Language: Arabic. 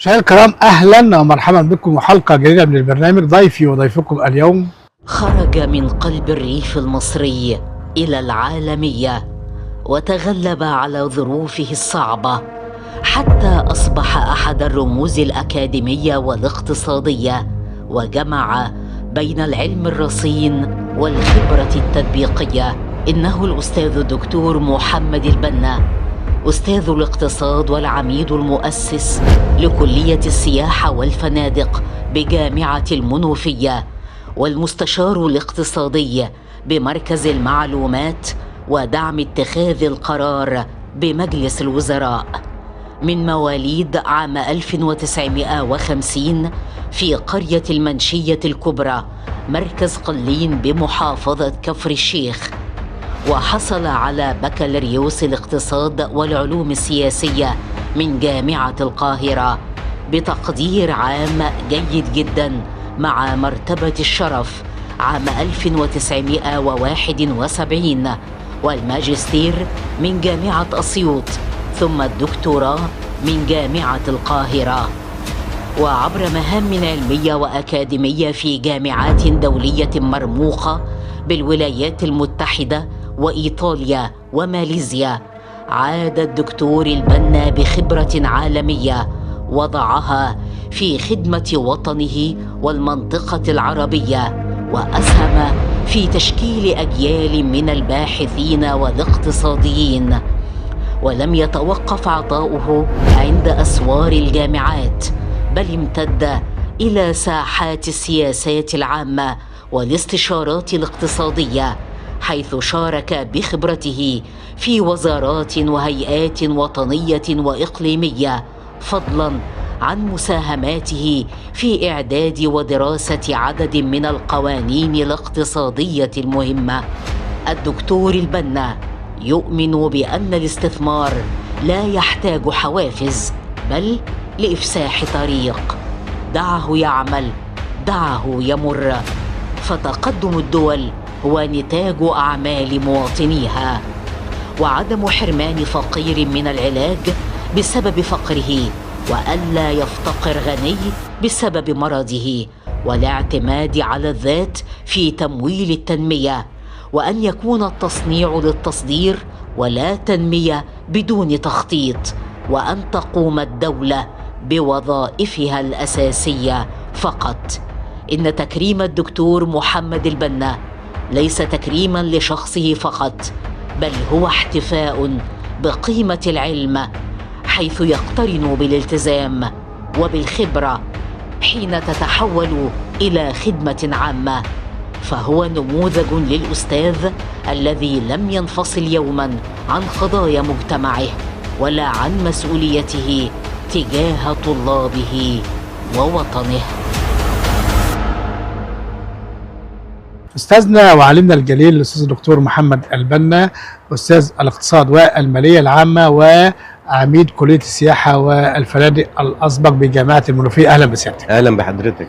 مشاهدينا الكرام، اهلا ومرحبا بكم وحلقه جديده من البرنامج. ضيفي وضيفكم اليوم خرج من قلب الريف المصري إلى العالمية وتغلب على ظروفه الصعبة حتى أصبح أحد الرموز الأكاديمية والاقتصادية، وجمع بين العلم الرصين والخبرة التطبيقية. إنه الأستاذ الدكتور محمد البنا، أستاذ الاقتصاد والعميد المؤسس لكلية السياحة والفنادق بجامعة المنوفية، والمستشار الاقتصادي بمركز المعلومات ودعم اتخاذ القرار بمجلس الوزراء. من مواليد عام 1950 في قرية المنشية الكبرى مركز قلين بمحافظة كفر الشيخ، وحصل على بكالوريوس الاقتصاد والعلوم السياسية من جامعة القاهرة بتقدير عام جيد جدا مع مرتبة الشرف عام 1971، والماجستير من جامعة أسيوط، ثم الدكتوراه من جامعة القاهرة. وعبر مهام علمية وأكاديمية في جامعات دولية مرموقة بالولايات المتحدة وإيطاليا وماليزيا، عاد الدكتور البنا بخبرة عالمية وضعها في خدمة وطنه والمنطقة العربية، وأسهم في تشكيل أجيال من الباحثين والاقتصاديين. ولم يتوقف عطاؤه عند أسوار الجامعات، بل امتد إلى ساحات السياسات العامة والاستشارات الاقتصادية، حيث شارك بخبرته في وزارات وهيئات وطنية وإقليمية، فضلاً عن مساهماته في إعداد ودراسة عدد من القوانين الاقتصادية المهمة. الدكتور البنا يؤمن بأن الاستثمار لا يحتاج حوافز، بل لإفساح طريق. دعه يعمل، دعه يمر، فتقدم الدول هو نتاج أعمال مواطنيها، وعدم حرمان فقير من العلاج بسبب فقره، وألا يفتقر غني بسبب مرضه، والاعتماد على الذات في تمويل التنمية، وأن يكون التصنيع للتصدير ولا تنمية بدون تخطيط، وأن تقوم الدولة بوظائفها الأساسية فقط. إن تكريم الدكتور محمد البنا ليس تكريما لشخصه فقط، بل هو احتفاء بقيمة العلم، حيث يقترن بالالتزام وبالخبرة حين تتحول إلى خدمة عامة. فهو نموذج للأستاذ الذي لم ينفصل يوما عن قضايا مجتمعه ولا عن مسؤوليته تجاه طلابه ووطنه. استاذنا وعالمنا الجليل الاستاذ الدكتور محمد البنا، استاذ الاقتصاد والماليه العامه وعميد كليه السياحه والفنادق الاسبق بجامعه المنوفيه. اهلا بسيادتك. اهلا بحضرتك.